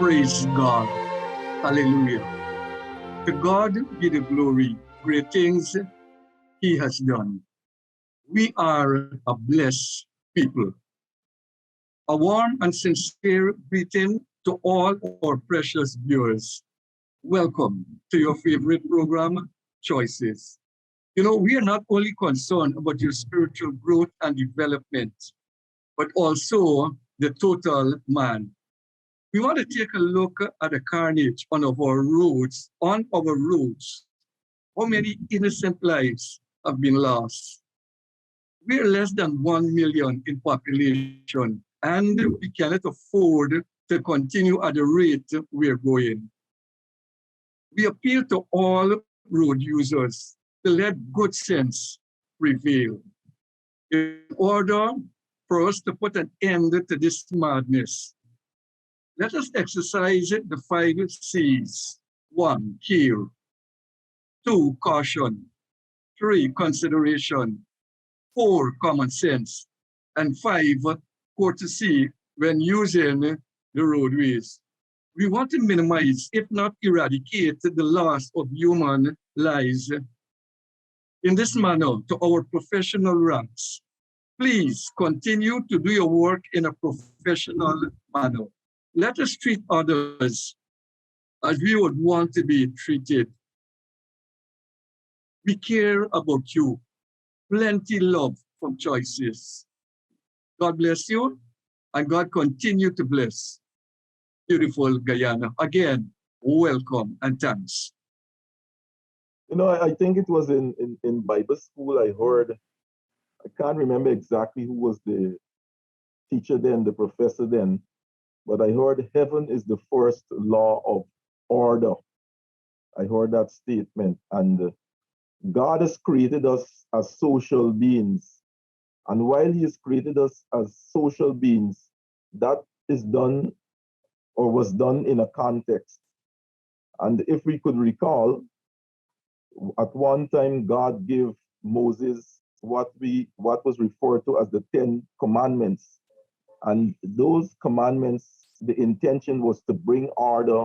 Praise God. Hallelujah. To God be the glory. Great things he has done. We are a blessed people. A warm and sincere greeting to all our precious viewers. Welcome to your favorite program, Choices. We are not only concerned about your spiritual growth and development, but also the total man. We want to take a look at the carnage on our roads. How many innocent lives have been lost? We're less than 1 million in population, and we cannot afford to continue at the rate we're going. We appeal to all road users to let good sense prevail in order for us to put an end to this madness. Let us exercise the 5 C's. 1, care. 2, caution. 3, consideration. 4, common sense. And 5, courtesy when using the roadways. We want to minimize, if not eradicate, the loss of human lives. In this manner, to our professional ranks, please continue to do your work in a professional manner. Let us treat others as we would want to be treated. We care about you. Plenty love from Choices. God bless you, and God continue to bless beautiful Guyana. Again, welcome and thanks. I think it was in Bible school I heard, I can't remember exactly who was the teacher then, the professor then, but I heard heaven is the first law of order. I heard that statement. And God has created us as social beings. And while He has created us as social beings, that is done or was done in a context. And if we could recall, at one time God gave Moses what was referred to as the 10 commandments. And those commandments, the intention was to bring order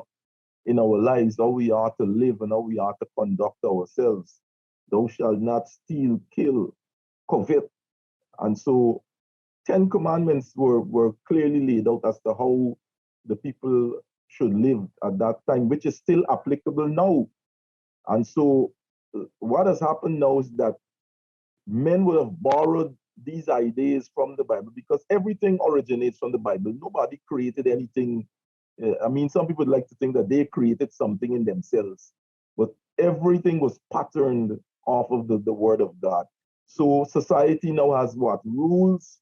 in our lives, how we are to live and how we are to conduct ourselves. Thou shalt not steal, kill, covet. And so 10 commandments were clearly laid out as to how the people should live at that time, which is still applicable now. And so what has happened now is that men would have borrowed these ideas from the Bible because everything originates from the Bible. Nobody created anything. Some people like to think that they created something in themselves, but everything was patterned off of the Word of God. So society now has what? Rules,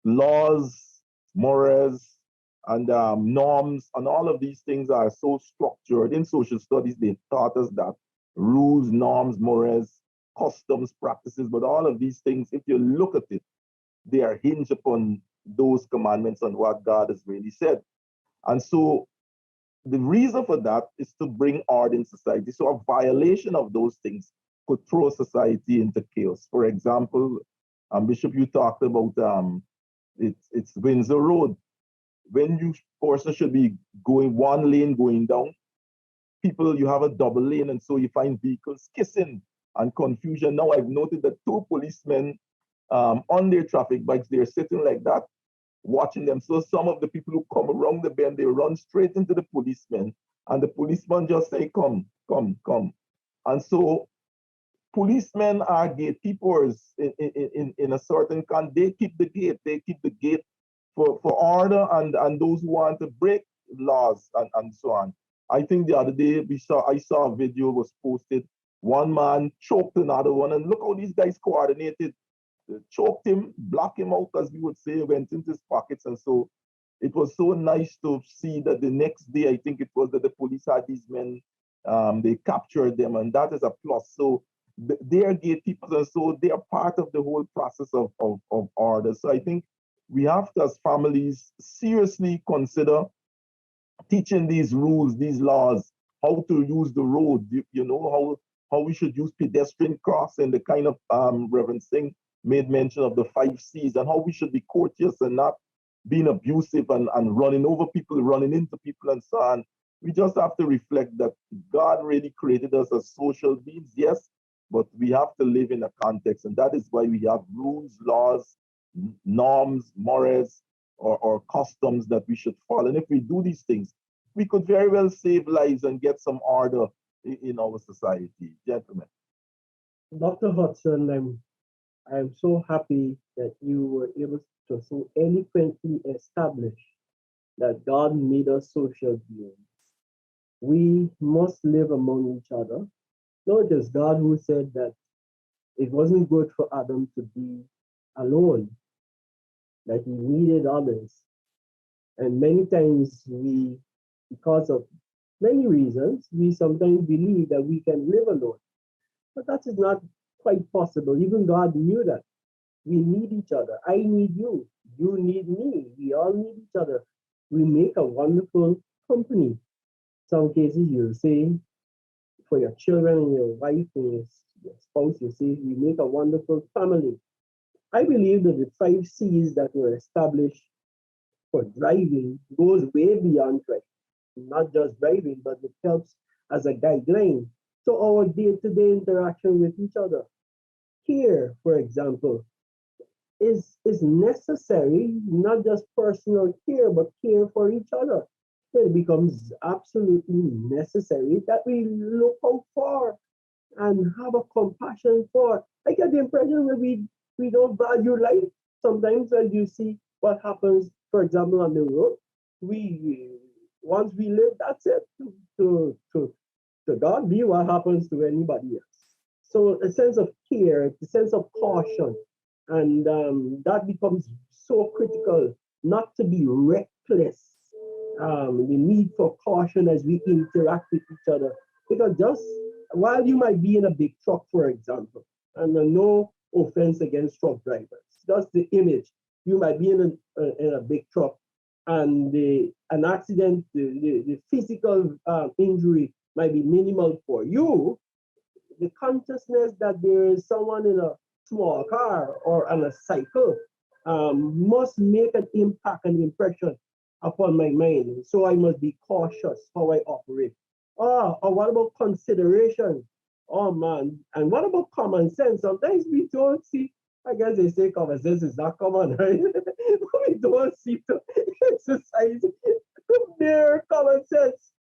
laws, mores, and norms, and all of these things are so structured. In social studies, they taught us that rules, norms, mores, customs, practices, but all of these things, if you look at it, they are hinged upon those commandments and what God has really said. And so the reason for that is to bring order in society. So a violation of those things could throw society into chaos. For example, Bishop, you talked about it's Windsor Road. When you person should be going one lane going down, you have a double lane, and so you find vehicles kissing and confusion. Now I've noted that 2 policemen on their traffic bikes, they're sitting like that, watching them. So some of the people who come around the bend, they run straight into the policemen, and the policeman just say, come, come, come. And so policemen are gatekeepers in a certain kind. They keep the gate for order and those who want to break laws and so on. I think the other day I saw a video was posted. One man choked another one, and look how these guys coordinated. Choked him, blocked him out, as we would say, went into his pockets. And so it was so nice to see that the next day, I think it was, that the police had these men, they captured them, and that is a plus. So they are gatekeepers, and so they are part of the whole process of order. So I think we have to, as families, seriously consider teaching these rules, these laws, how to use the road, how we should use pedestrian crossing, the kind of Reverend Singh made mention of the 5 C's, and how we should be courteous and not being abusive and running over people, running into people and so on. We just have to reflect that God really created us as social beings, yes, but we have to live in a context. And that is why we have rules, laws, norms, mores, or customs that we should follow. And if we do these things, we could very well save lives and get some order in our society. Gentlemen. Dr. Hudson, I'm so happy that you were able to so eloquently establish that God made us social beings. We must live among each other. No, it is God who said that it wasn't good for Adam to be alone, that he needed others. And many times because of many reasons, we sometimes believe that we can live alone. But that is not quite possible. Even God knew that. We need each other. I need you. You need me. We all need each other. We make a wonderful company. Some cases you'll say for your children and your wife and your spouse, you say we make a wonderful family. I believe that the 5 C's that were established for driving goes way beyond driving. Not just driving, but it helps as a guideline to our day-to-day interaction with each other. Care, for example, is necessary, not just personal care, but care for each other. It becomes absolutely necessary that we look out for and have a compassion for. I get the impression that we don't value life. Sometimes as you see what happens, for example, on the road, we once we live, that's it. To God be what happens to anybody else. So a sense of care, a sense of caution, and that becomes so critical, not to be reckless. The need for caution as we interact with each other. Because just while you might be in a big truck, for example, and no offense against truck drivers, just the image, you might be in a big truck and an accident, the physical injury might be minimal for you. The consciousness that there is someone in a small car or on a cycle must make an impact and impression upon my mind. So I must be cautious how I operate. Or what about consideration? Oh man, and what about common sense? Sometimes we don't see, I guess they say common sense is not common, right? We don't see to exercise mere common sense.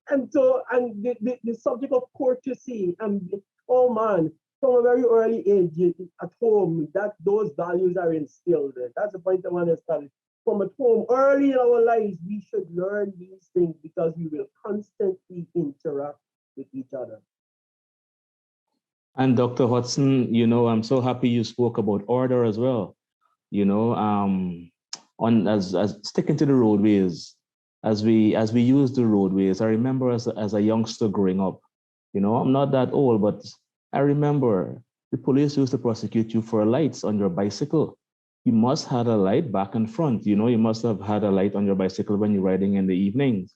And so, and the subject of courtesy, and oh man, from a very early age at home, that those values are instilled. That's the point I want to establish. From at home, early in our lives, we should learn these things because we will constantly interact with each other. And Dr. Hudson, I'm so happy you spoke about order as well. On as sticking to the roadways, as we use the roadways. I remember as a youngster growing up, I'm not that old, but I remember the police used to prosecute you for lights on your bicycle. You must have a light back and front. You must have had a light on your bicycle when you're riding in the evenings.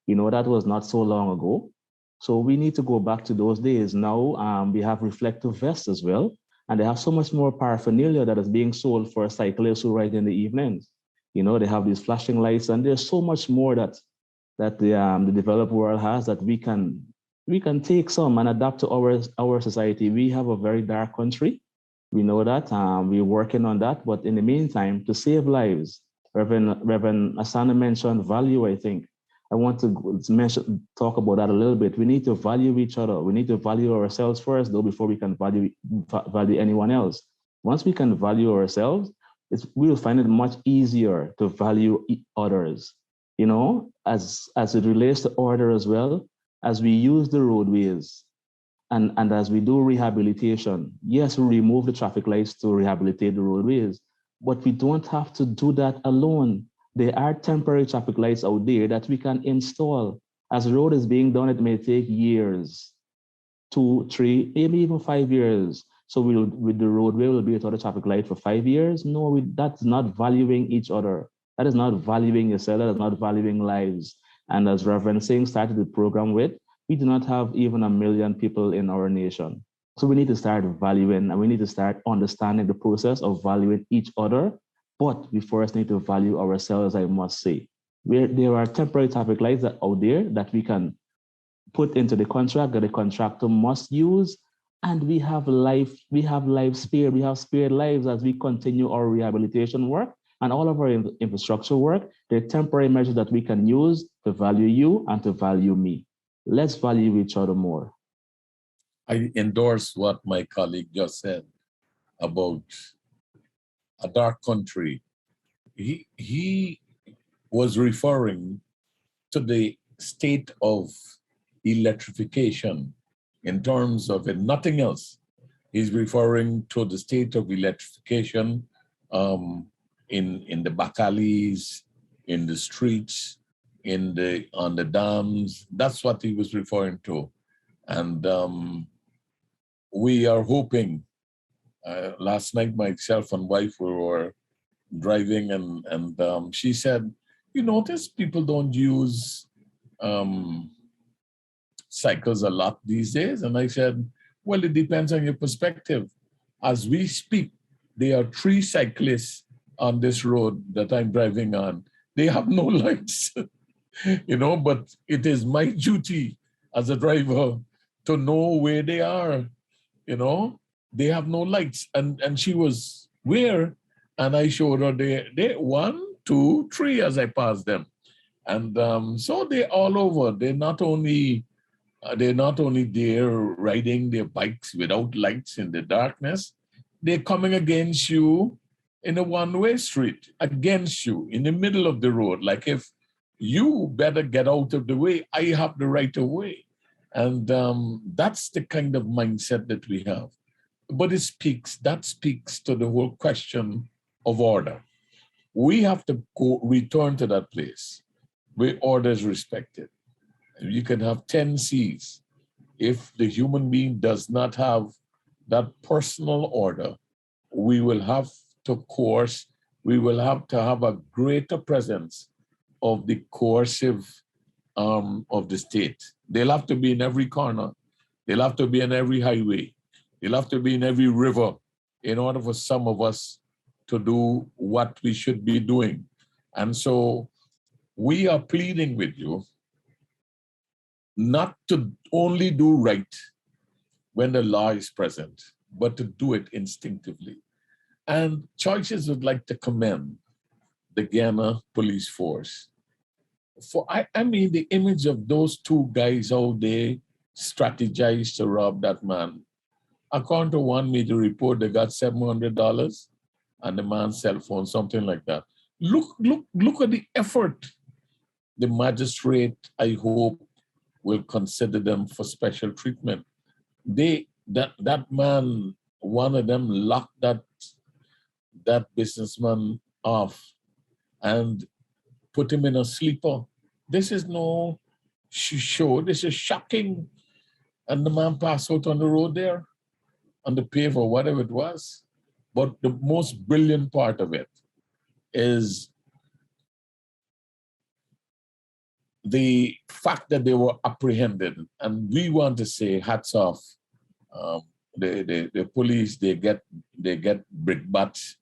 That was not so long ago. So we need to go back to those days. Now we have reflective vests as well. And they have so much more paraphernalia that is being sold for cyclists who ride in the evenings. They have these flashing lights, and there's so much more that the developed world has that we can take some and adapt to our society. We have a very dark country. We know that. We're working on that. But in the meantime, to save lives, Reverend Asana mentioned value, I think. I want to talk about that a little bit. We need to value each other. We need to value ourselves first, though, before we can value anyone else. Once we can value ourselves, we'll find it much easier to value others. As it relates to order as well, as we use the roadways and as we do rehabilitation, yes, we remove the traffic lights to rehabilitate the roadways, but we don't have to do that alone. There are temporary traffic lights out there that we can install. As the road is being done, it may take years, 2, 3, maybe even 5 years. So with the roadway, we'll be without a traffic light for 5 years. No, that's not valuing each other. That is not valuing yourself. That is not valuing lives. And as Reverend Singh started the program with, we do not have even 1 million people in our nation. So we need to start valuing, and we need to start understanding the process of valuing each other, But we first need to value ourselves, I must say. There are temporary traffic lights that out there that we can put into the contract that the contractor must use. And we have life spared, we have spared lives as we continue our rehabilitation work and all of our infrastructure work. They're temporary measures that we can use to value you and to value me. Let's value each other more. I endorse what my colleague just said about a dark country. He was referring to the state of electrification in terms of it, nothing else. He's referring to the state of electrification in the back alleys, in the streets, on the dams. That's what he was referring to. And we are hoping, last night myself and wife were driving and she said, you notice people don't use cycles a lot these days? And I said, well, it depends on your perspective. As we speak, there are 3 cyclists on this road that I'm driving on. They have no lights, but it is my duty as a driver to know where they are. They have no lights. And she was, where? And I showed her they 1, 2, 3 as I passed them. And so they're all over. They're not only there riding their bikes without lights in the darkness, they're coming against you in a one-way street, against you in the middle of the road. Like, if you better get out of the way, I have the right of way. And that's the kind of mindset that we have. But that speaks to the whole question of order. We have to return to that place where order is respected. You can have 10 C's. If the human being does not have that personal order, we will have to have a greater presence of the coercive arm of the state. They'll have to be in every corner. They'll have to be in every highway. They'll have to be in every river in order for some of us to do what we should be doing. And so we are pleading with you not to only do right when the law is present, but to do it instinctively. And Choices would like to commend the Ghana police force. I mean, the image of those 2 guys out there strategized to rob that man. According to one media report, they got $700 and the man's cell phone, something like that. Look at the effort. The magistrate, I hope, will consider them for special treatment. That man, one of them locked that businessman off and put him in a sleeper. This is no show. This is shocking. And the man passed out on the road there, on the pave or whatever it was. But the most brilliant part of it is the fact that they were apprehended. And we want to say hats off. The police, they get brickbats,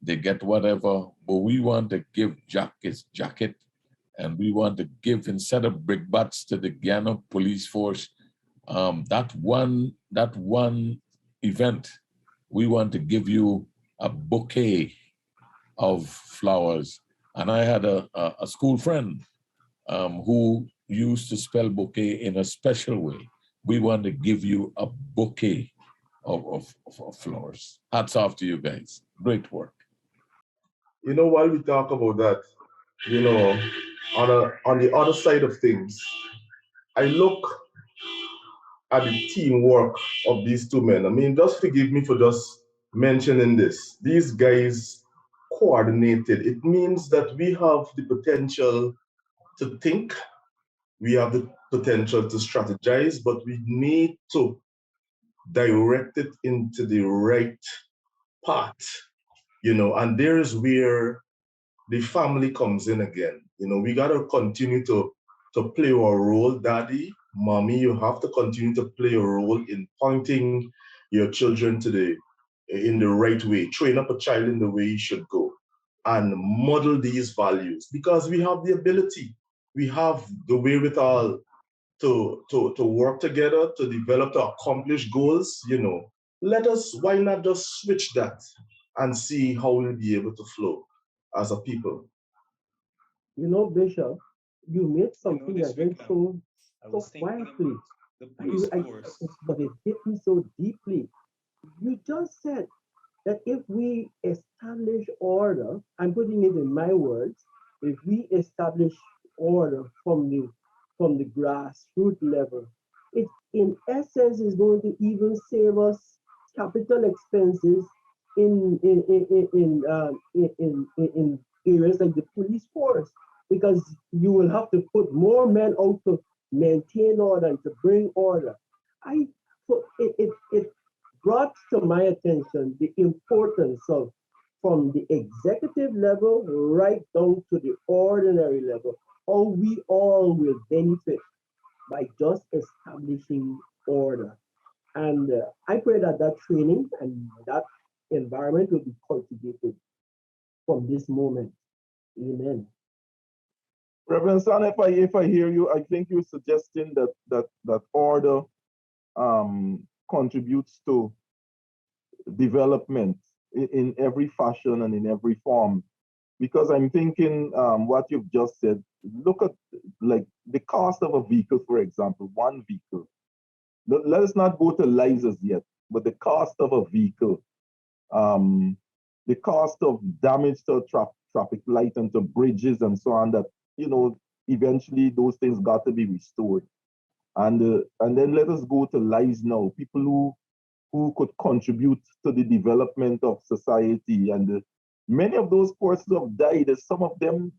they get whatever, but we want to give Jack his jacket, and we want to give, instead of brickbats to the Ghana police force, that one event, we want to give you a bouquet of flowers. And I had a school friend who used to spell bouquet in a special way. We want to give you a bouquet of flowers. Hats off to you guys. Great work. While we talk about that, on the other side of things, I look at the teamwork of these 2 men. I mean, just forgive me for just mentioning this. These guys coordinated. It means that we have the potential to think, we have the potential to strategize, but we need to direct it into the right path, and there is where the family comes in again. We got to continue to play our role. Daddy, mommy, you have to continue to play a role in pointing your children in the right way. Train up a child in the way he should go. and model these values, because we have the ability, we have the wherewithal to work together, to develop, to accomplish goals, let us, why not just switch that and see how we'll be able to flow as a people. Bishop, you made something this again weekend, so I so was thinking quietly. about the police force. But it hit me so deeply. You just said that if we establish order, I'm putting it in my words, if we establish order from the grassroots level, it in essence is going to even save us capital expenses in areas like the police force, because you will have to put more men out to maintain order and to bring order. I so it brought to my attention the importance of from the executive level right down to the ordinary level, how we all will benefit by just establishing order. And I pray that that training and that environment will be cultivated from this moment. Amen. Reverend Son, if I hear you, I think you're suggesting that order contributes to development in every fashion and in every form. Because I'm thinking what you've just said, look at like the cost of a vehicle, for example, one vehicle. Let us not go to lives as yet, but the cost of a vehicle, the cost of damage to traffic light and to bridges and so on, that, eventually those things got to be restored. And then let us go to lives now, people who could contribute to the development of society. And many of those persons have died. Some of them,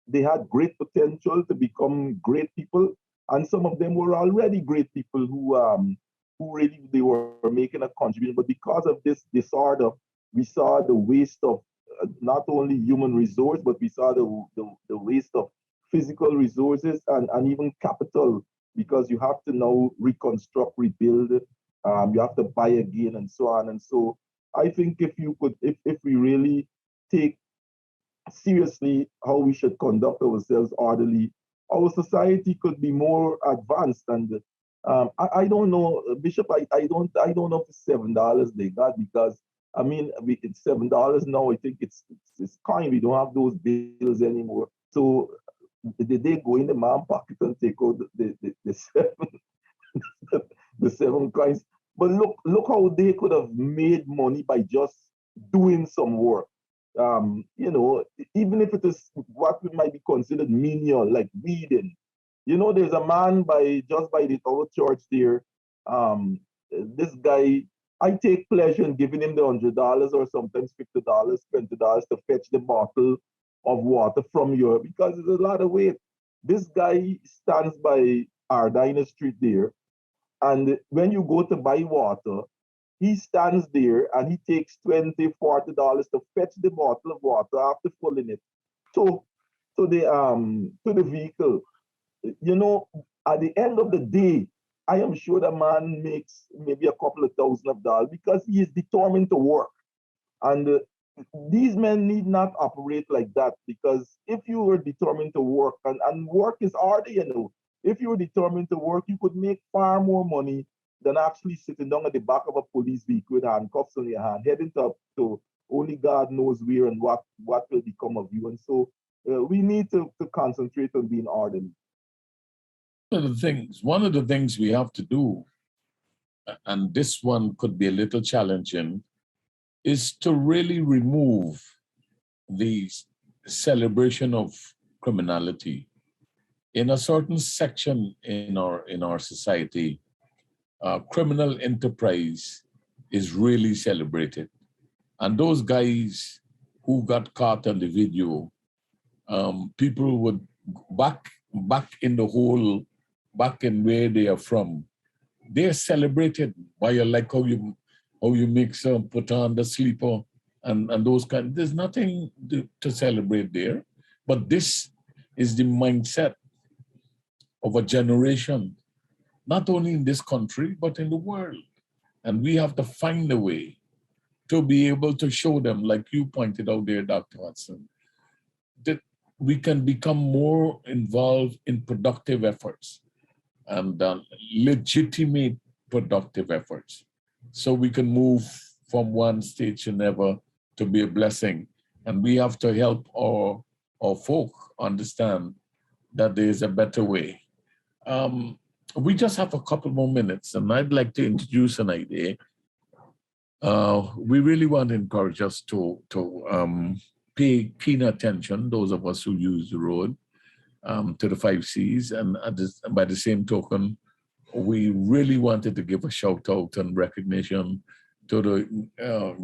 they had great potential to become great people, and some of them were already great people who really they were making a contribution. But because of this disorder, we saw the waste of not only human resource, but we saw the waste of physical resources and even capital, because you have to now reconstruct, rebuild, you have to buy again, and so on. And so I think if we really take seriously how we should conduct ourselves orderly, our society could be more advanced. And I don't know, Bishop, I don't know if it's $7 they got, because I mean, it's $7 now. I think it's kind. We don't have those bills anymore. So did they go in the man pocket and take out the seven coins? But look how they could have made money by just doing some work. Even if it is what might be considered menial, like weeding. There's a man just by our church there. This guy, I take pleasure in giving him the $100 or sometimes $50, $20 to fetch the bottle of water from you, because there's a lot of weight. This guy stands by Ardina Street there, and when you go to buy water, he stands there and he takes $20, $40 to fetch the bottle of water after filling it to the vehicle. At the end of the day, I am sure the man makes maybe a couple of $1,000 because he is determined to work. And these men need not operate like that, because if you were determined to work, and work is hard, if you were determined to work, you could make far more money than actually sitting down at the back of a police vehicle with handcuffs on your hand, heading to only God knows where and what will become of you. And so we need to concentrate on being orderly. One of the things we have to do, and this one could be a little challenging, is to really remove the celebration of criminality. In a certain section in our society, criminal enterprise is really celebrated. And those guys who got caught on the video, people would back in the hole, back in where they are from, they're celebrated by like how you mix put on the sleeper and those kind. There's nothing to celebrate there. But this is the mindset of a generation, not only in this country, but in the world. And we have to find a way to be able to show them, like you pointed out there, Dr. Watson, that we can become more involved in productive efforts and legitimate productive efforts. So we can move from one stage to another to be a blessing. And we have to help our folk understand that there is a better way. We just have a couple more minutes, and I'd like to introduce an idea. We really want to encourage us to pay keen attention, those of us who use the road, to the 5 C's. And by the same token, we really wanted to give a shout out and recognition to the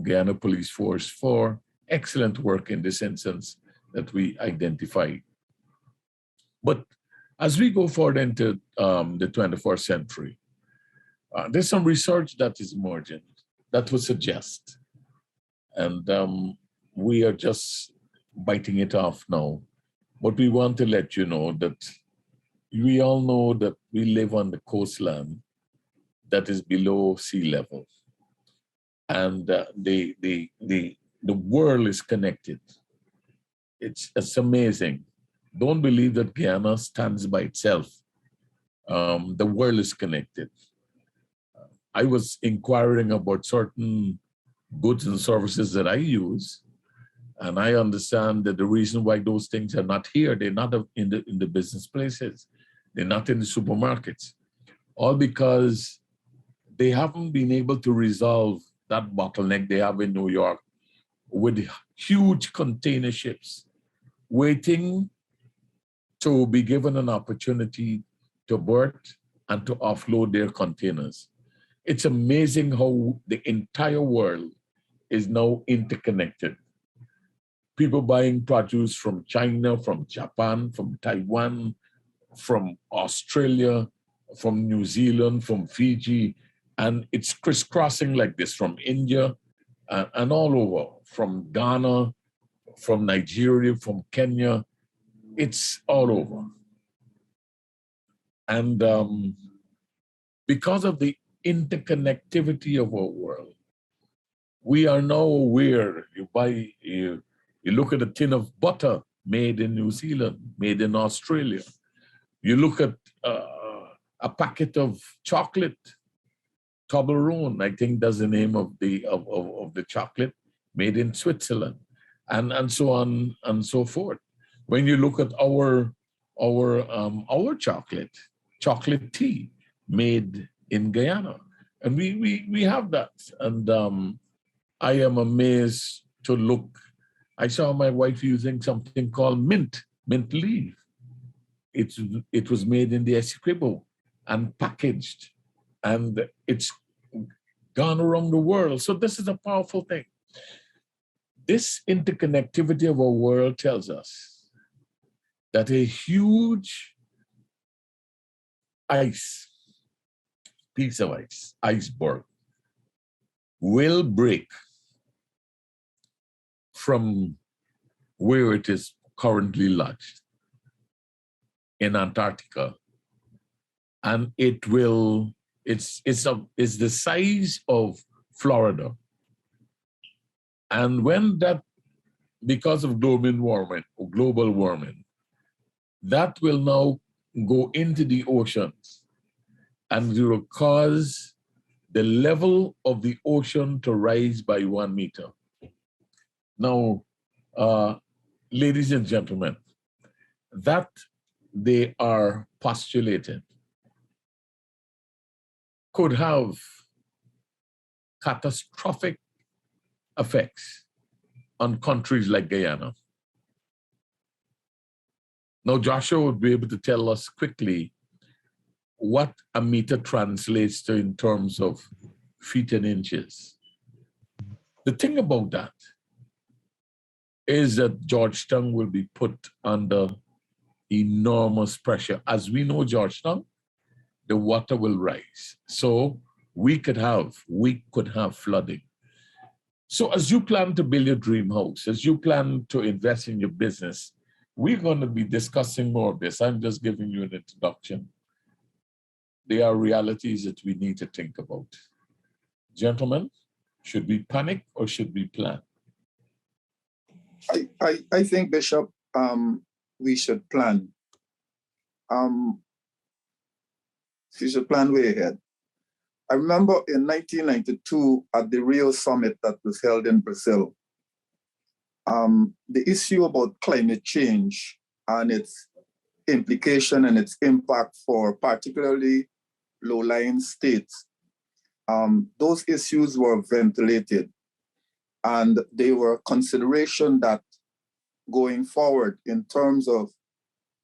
Guyana Police Force for excellent work in this instance that we identified. But as we go forward into the 21st century, there's some research that is emerging that would suggest, and we are just biting it off now, but we want to let you know that we all know that we live on the coastline that is below sea level, and the world is connected. It's amazing. Don't believe that Guyana stands by itself. The world is connected. I was inquiring about certain goods and services that I use, and I understand that the reason why those things are not here, they're not in the business places, they're not in the supermarkets, all because they haven't been able to resolve that bottleneck they have in New York with huge container ships waiting to be given an opportunity to berth and to offload their containers. It's amazing how the entire world is now interconnected. People buying produce from China, from Japan, from Taiwan, from Australia, from New Zealand, from Fiji, and it's crisscrossing like this from India and all over, from Ghana, from Nigeria, from Kenya. It's all over. And because of the interconnectivity of our world, we are now aware. You look at a tin of butter made in New Zealand, made in Australia. You look at a packet of chocolate, Toblerone, I think that's the name of the chocolate, made in Switzerland, and so on and so forth. When you look at our chocolate tea made in Guyana, and we have that. And I am amazed to look. I saw my wife using something called mint leaf. It was made in the Essequibo and packaged, and it's gone around the world. So this is a powerful thing. This interconnectivity of our world tells us that a huge piece of ice, iceberg, will break from where it is currently lodged in Antarctica, and it's the size of Florida. And when that, because of global warming, that will now go into the oceans, and it will cause the level of the ocean to rise by 1 meter. Now, ladies and gentlemen, that they are postulated could have catastrophic effects on countries like Guyana. Now, Joshua would be able to tell us quickly what a meter translates to in terms of feet and inches. The thing about that is that Georgetown will be put under enormous pressure. As we know, Georgetown, the water will rise. So we could have flooding. So as you plan to build your dream house, as you plan to invest in your business, we're going to be discussing more of this. I'm just giving you an introduction. There are realities that we need to think about. Gentlemen, Should we panic or should we plan? I think, Bishop, we should plan. We should plan way ahead. I remember in 1992 at the Rio Summit that was held in Brazil, the issue about climate change and its implication and its impact for particularly low-lying states, those issues were ventilated, and they were consideration that going forward in terms of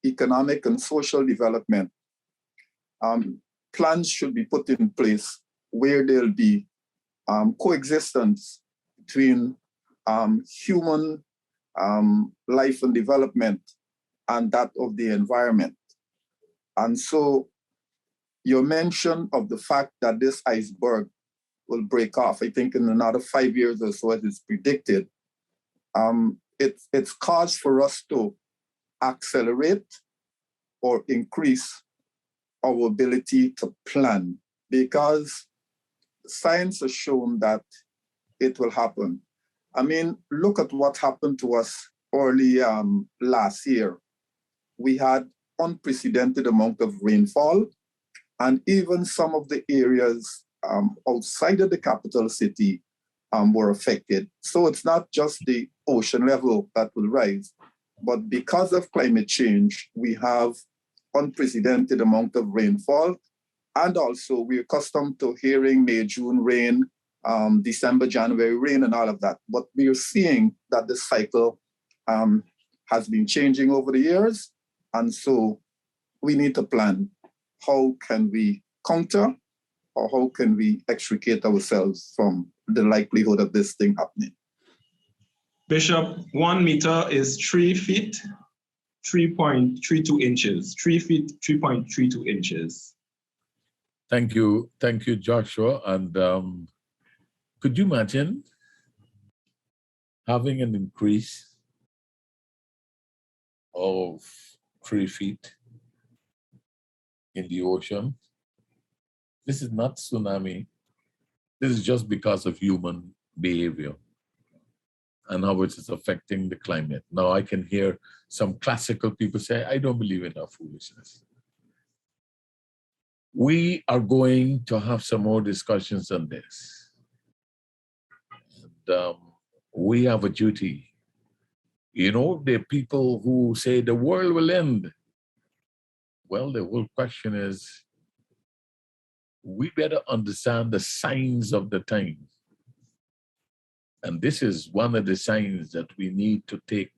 economic and social development, plans should be put in place where there'll be coexistence between human life and development and that of the environment. And so your mention of the fact that this iceberg will break off, I think in another 5 years or so as it's predicted, it's cause for us to accelerate or increase our ability to plan, because science has shown that it will happen. I mean, look at what happened to us early last year. We had unprecedented amount of rainfall, and even some of the areas outside of the capital city were affected. So it's not just the ocean level that will rise, but because of climate change, we have unprecedented amount of rainfall. And also we're accustomed to hearing May, June rain, December, January rain and all of that. But we are seeing that the cycle has been changing over the years. And so we need to plan. How can we counter, or how can we extricate ourselves from the likelihood of this thing happening? Bishop, 1 meter is 3 feet, 3.32 inches. 3 feet, 3.32 inches. Thank you, Joshua. And could you imagine having an increase of 3 feet in the ocean? This is not tsunami. This is just because of human behavior and how it is affecting the climate. Now I can hear some classical people say, I don't believe in that foolishness. We are going to have some more discussions on this. And, we have a duty. You know, there are people who say the world will end. Well, the whole question is, we better understand the signs of the time. And this is one of the signs that we need to take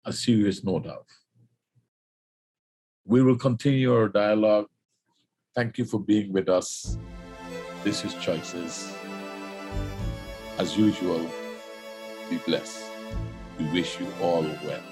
a serious note of. We will continue our dialogue. Thank you for being with us. This is Choices. As usual, be blessed. We wish you all well.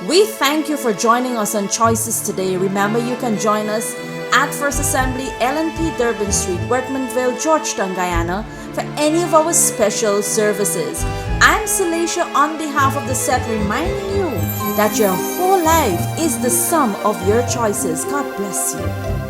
We thank you for joining us on Choices today. Remember, you can join us at First Assembly, LNP Durban Street, Workmanville, Georgetown, Guyana, for any of our special services. I'm Celacia on behalf of the set, reminding you that your whole life is the sum of your choices. God bless you.